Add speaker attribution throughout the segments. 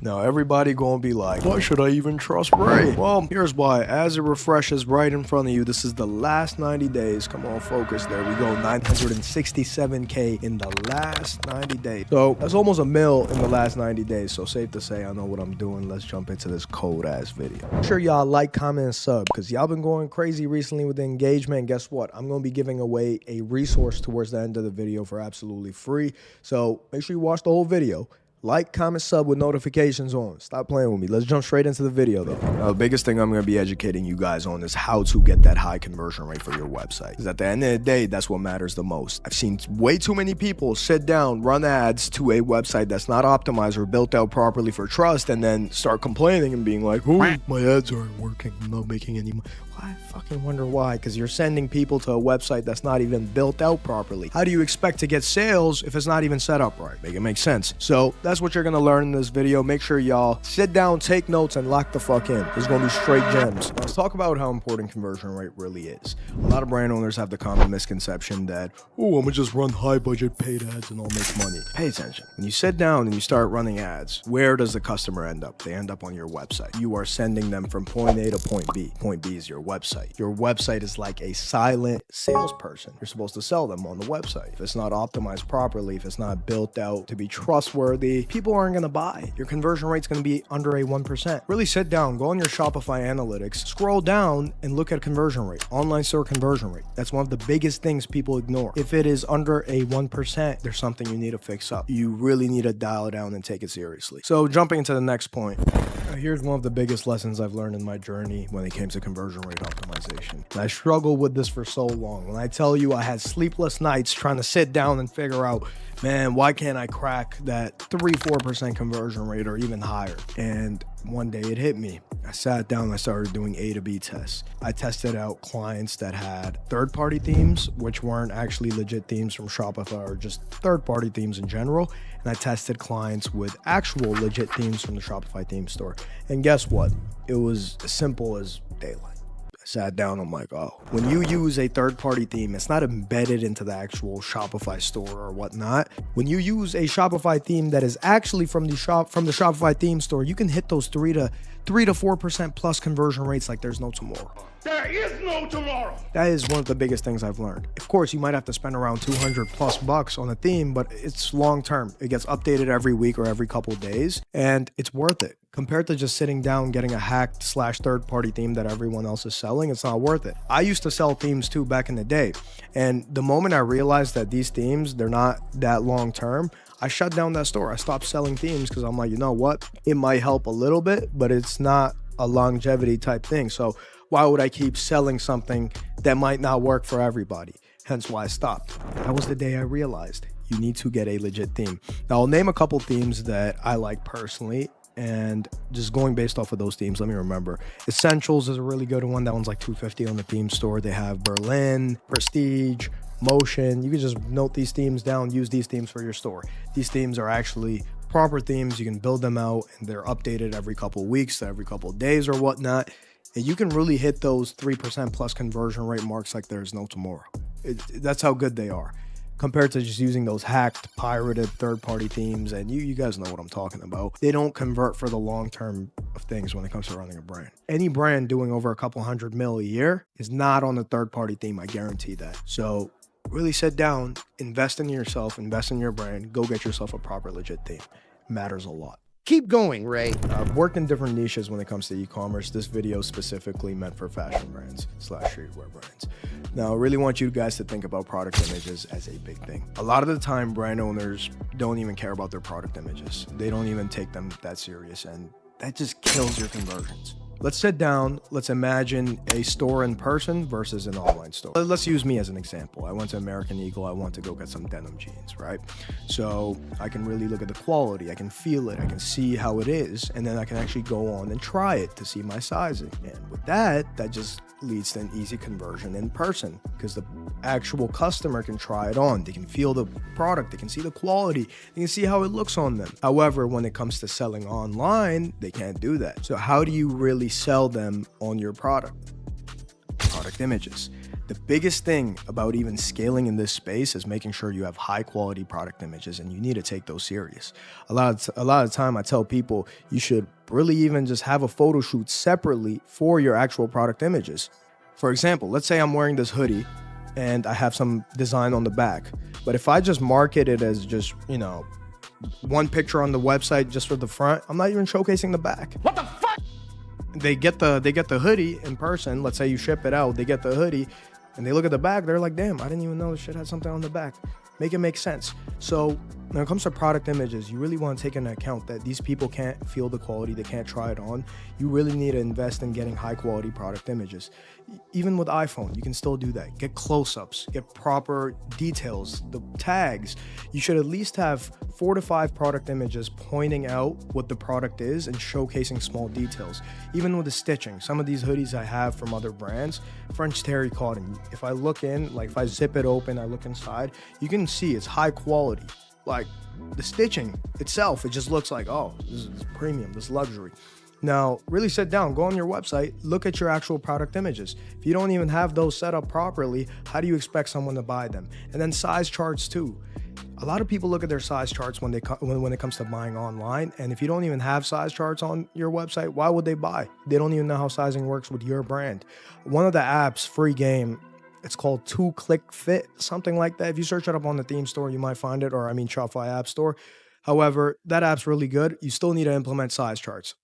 Speaker 1: Now everybody gonna be like, why should I even trust Ray? Well, here's why. As it refreshes right in front of you, this is the last 90 days. Come on, focus. There we go. 967K in the last 90 days. So that's almost a mil in the last 90 days. So safe to say I know what I'm doing. Let's jump into this cold ass video. Make sure y'all like, comment, and sub, because y'all been going crazy recently with the engagement. And guess what? I'm gonna be giving away a resource towards the end of the video for absolutely free. So make sure you watch the whole video. Like, comment, sub with notifications on. Stop playing with me. Let's jump straight into the video though. Now, the biggest thing I'm going to be educating you guys on is how to get that high conversion rate for your website. Because at the end of the day, that's what matters the most. I've seen way too many people sit down, run ads to a website that's not optimized or built out properly for trust, and then start complaining and being like, oh, my ads aren't working. I'm not making any money. I fucking wonder why, because you're sending people to a website that's not even built out properly. How do you expect to get sales if it's not even set up right? Make it make sense. So that's what you're gonna learn in this video. Make sure y'all sit down, take notes, and lock the fuck in. There's gonna be straight gems. Now, let's talk about how important conversion rate really is. A lot of brand owners have the common misconception that, oh, I'm gonna just run high budget paid ads and I'll make money. Pay attention. When you sit down and you start running ads, where does the customer end up? They end up on your website. You are sending them from point A to point B. Point B is your website. Your website is like a silent salesperson. You're supposed to sell them on the website. If it's not optimized properly, if it's not built out to be trustworthy, people aren't going to buy. Your conversion rate's going to be under a 1%. Really sit down, go on your Shopify analytics, scroll down and look at conversion rate, online store conversion rate. That's one of the biggest things people ignore. If it is under a 1%, there's something you need to fix up. You really need to dial it down and take it seriously. So jumping into the next point, here's one of the biggest lessons I've learned in my journey when it came to conversion rate optimization. And I struggled with this for so long. When I tell you I had sleepless nights trying to sit down and figure out, man, why can't I crack that 3-4% conversion rate or even higher? And one day it hit me. I sat down, I started doing A to B tests. I tested out clients that had third-party themes, which weren't actually legit themes from Shopify or just third-party themes in general. And I tested clients with actual legit themes from the Shopify theme store. And guess what? It was as simple as daylight. I sat down, I'm like, oh, when you use a third-party theme, it's not embedded into the actual Shopify store or whatnot. When you use a Shopify theme that is actually from the Shopify theme store, you can hit those 3 to 4% plus conversion rates like there's no tomorrow.
Speaker 2: There is no tomorrow.
Speaker 1: That is one of the biggest things I've learned. Of course, you might have to spend around 200 plus bucks on a theme, but it's long term. It gets updated every week or every couple of days, and it's worth it. Compared to just sitting down, getting a hacked / third-party theme that everyone else is selling, it's not worth it. I used to sell themes too back in the day, and the moment I realized that these themes, they're not that long term, I shut down that store. I stopped selling themes because I'm like, you know what? It might help a little bit, but it's not a longevity type thing. So why would I keep selling something that might not work for everybody? Hence why I stopped. That was the day I realized you need to get a legit theme. Now I'll name a couple themes that I like personally, and just going based off of those themes, let me remember. Essentials is a really good one. That one's like $250 on the theme store. They have Berlin, Prestige, Motion. You can just note these themes down, use these themes for your store. These themes are actually proper themes. You can build them out and they're updated every couple of weeks, every couple of days or whatnot. And you can really hit those 3% plus conversion rate marks like there's no tomorrow. That's how good they are compared to just using those hacked, pirated third-party themes. And you guys know what I'm talking about. They don't convert for the long term of things when it comes to running a brand. Any brand doing over a couple $100 million a year is not on the third-party theme. I guarantee that. So really sit down, invest in yourself, invest in your brand, go get yourself a proper legit theme. It matters a lot.
Speaker 3: Keep going, Ray.
Speaker 1: I've worked in different niches when it comes to e-commerce. This video is specifically meant for fashion brands / streetwear brands. Now, I really want you guys to think about product images as a big thing. A lot of the time, brand owners don't even care about their product images. They don't even take them that serious, and that just kills your conversions. Let's sit down. Let's imagine a store in person versus an online store. Let's use me as an example. I went to American Eagle. I want to go get some denim jeans, right? So I can really look at the quality. I can feel it. I can see how it is. And then I can actually go on and try it to see my sizing. And with that just leads to an easy conversion in person because the actual customer can try it on. They can feel the product. They can see the quality. They can see how it looks on them. However, when it comes to selling online, they can't do that. So how do you really sell them on your product? Product images. The biggest thing about even scaling in this space is making sure you have high quality product images, and you need to take those serious. A lot of time I tell people you should really even just have a photo shoot separately for your actual product images. For example, let's say I'm wearing this hoodie and I have some design on the back, but if I just market it as just, one picture on the website just for the front, I'm not even showcasing the back.
Speaker 2: What the fuck?
Speaker 1: They get the hoodie in person. Let's say you ship it out, they get the hoodie and they look at the back, they're like, damn, I didn't even know this shit had something on the back. Make it make sense. So when it comes to product images, you really want to take into account that these people can't feel the quality, they can't try it on. You really need to invest in getting high quality product images. Even with iPhone, you can still do that. Get close-ups, get proper details, the tags. You should at least have 4 to 5 product images pointing out what the product is and showcasing small details. Even with the stitching, some of these hoodies I have from other brands, French terry cotton. If I look in, like if I zip it open, I look inside, you can see it's high quality. Like the stitching itself, it just looks like, oh, this is premium, this is luxury. Now, really sit down, go on your website, look at your actual product images. If you don't even have those set up properly, how do you expect someone to buy them? And then size charts too. A lot of people look at their size charts when it comes to buying online, and if you don't even have size charts on your website, why would they buy? They don't even know how sizing works with your brand. One of the apps, free game, it's called 2Click Fit, something like that. If you search it up on the theme store, you might find it, or Shopify App Store. However, that app's really good. You still need to implement size charts.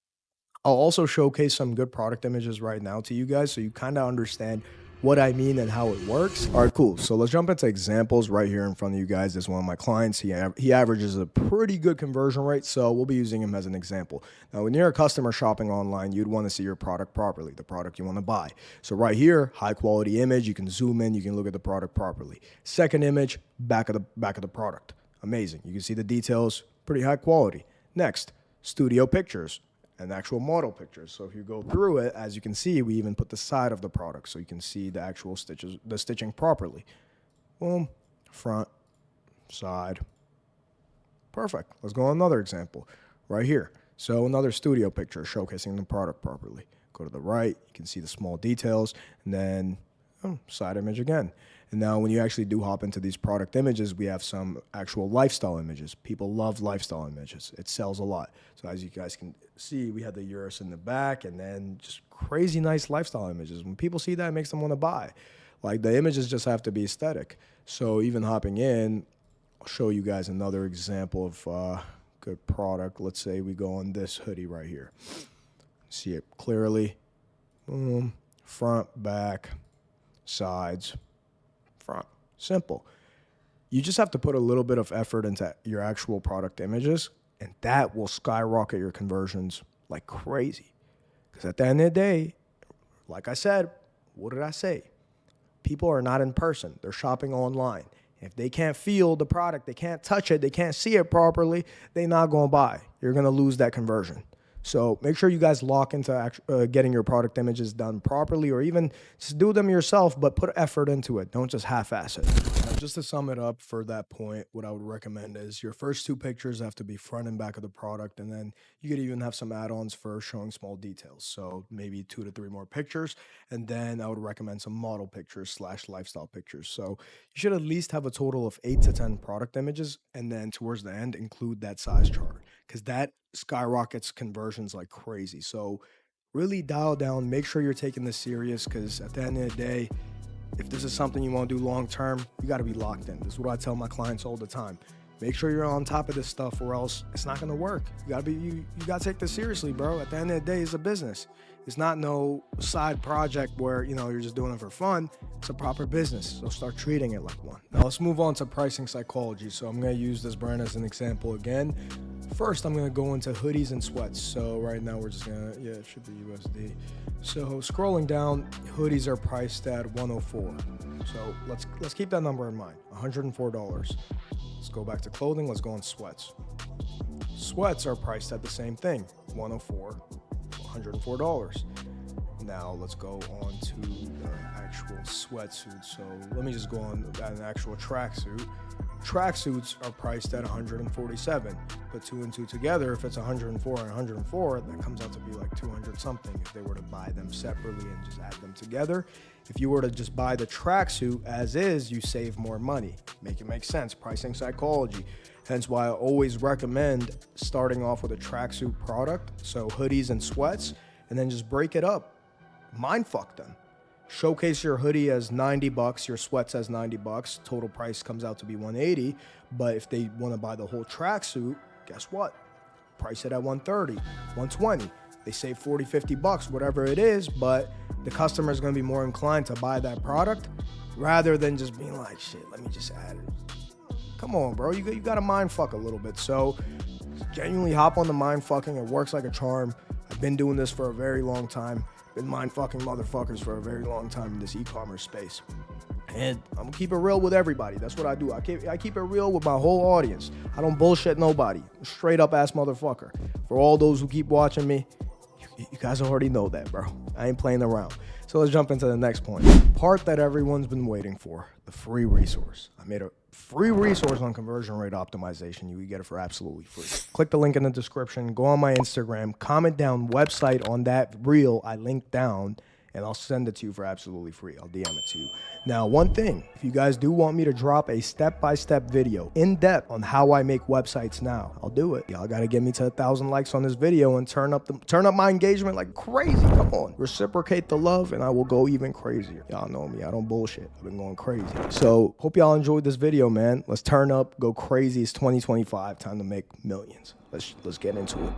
Speaker 1: I'll also showcase some good product images right now to you guys so you kind of understand what I mean and how it works. All right, cool. So let's jump into examples right here in front of you guys. This is one of my clients. He averages a pretty good conversion rate, so we'll be using him as an example. Now, when you're a customer shopping online, you'd want to see your product properly, the product you want to buy. So right here, high quality image. You can zoom in. You can look at the product properly. Second image, back of the product. Amazing. You can see the details, pretty high quality. Next, studio pictures and actual model pictures. So if you go through it, as you can see, we even put the side of the product so you can see the actual stitches, the stitching properly. Boom, front, side. Perfect. Let's go on another example right here. So another studio picture showcasing the product properly. Go to the right, you can see the small details, and then side image again. And now when you actually do hop into these product images, we have some actual lifestyle images. People love lifestyle images. It sells a lot. So as you guys can see, we have the Urus in the back and then just crazy nice lifestyle images. When people see that, it makes them want to buy. Like the images just have to be aesthetic. So even hopping in, I'll show you guys another example of good product. Let's say we go on this hoodie right here. See it clearly. Boom. Front, back, sides, front. Simple. You just have to put a little bit of effort into your actual product images, and that will skyrocket your conversions like crazy. Because at the end of the day, like I said, what did I say? People are not in person. They're shopping online. If they can't feel the product, they can't touch it, they can't see it properly, they're not going to buy. You're going to lose that conversion. So make sure you guys lock into getting your product images done properly, or even just do them yourself, but put effort into it. Don't just half-ass it. Now, just to sum it up for that point, what I would recommend is your first 2 pictures have to be front and back of the product, and then you could even have some add-ons for showing small details. So maybe 2 to 3 more pictures, and then I would recommend some model pictures / lifestyle pictures. So you should at least have a total of 8 to 10 product images, and then towards the end, include that size chart, because that skyrockets conversions like crazy. So really dial down, make sure you're taking this serious, because at the end of the day, if this is something you want to do long term, you got to be locked in. This is what I tell my clients all the time. Make sure you're on top of this stuff, or else it's not going to work. You got to take this seriously, bro. At the end of the day, it's a business. It's not no side project where, you're just doing it for fun. It's a proper business. So start treating it like one. Now let's move on to pricing psychology. So I'm going to use this brand as an example again. First, I'm going to go into hoodies and sweats. So right now we're just going to, it should be USD. So scrolling down, hoodies are priced at $104. So let's keep that number in mind, $104. Let's go back to clothing. Let's go on sweats. Sweats are priced at the same thing, $104, $104. Now let's go on to the actual sweatsuit. So let me just go on an actual tracksuit. Tracksuits are priced at 147. Put 2 and 2 together, if it's 104 and 104, that comes out to be like 200 something if they were to buy them separately and just add them together. If you were to just buy the tracksuit as is, you save more money. Make it make sense. Pricing psychology. Hence why I always recommend starting off with a tracksuit product, so hoodies and sweats, and then just break it up. Mindfuck them. Showcase your hoodie as $90, your sweats as $90. Total price comes out to be $180. But if they want to buy the whole tracksuit, guess what? Price it at $130, $120. They save $40, $50, whatever it is, but the customer is going to be more inclined to buy that product rather than just being like, shit, let me just add it. Come on, bro. You got to mind fuck a little bit. So genuinely hop on the mind fucking. It works like a charm. I've been doing this for a very long time. Been mind fucking motherfuckers for a very long time in this e-commerce space. And I'm gonna keep it real with everybody. That's what I do. I keep it real with my whole audience. I don't bullshit nobody. Straight up ass motherfucker. For all those who keep watching me, you guys already know that, bro. I ain't playing around. So let's jump into the next point. Part that everyone's been waiting for, the free resource. I made a free resource on conversion rate optimization. You can get it for absolutely free. Click the link in the description, go on my Instagram, comment down website on that reel I linked down, and I'll send it to you for absolutely free. I'll DM it to you. Now, one thing, if you guys do want me to drop a step-by-step video in depth on how I make websites now, I'll do it. Y'all gotta get me to 1,000 likes on this video and turn up my engagement like crazy. Come on, reciprocate the love and I will go even crazier. Y'all know me, I don't bullshit. I've been going crazy. So hope y'all enjoyed this video, man. Let's turn up, go crazy. It's 2025, time to make millions. Let's get into it.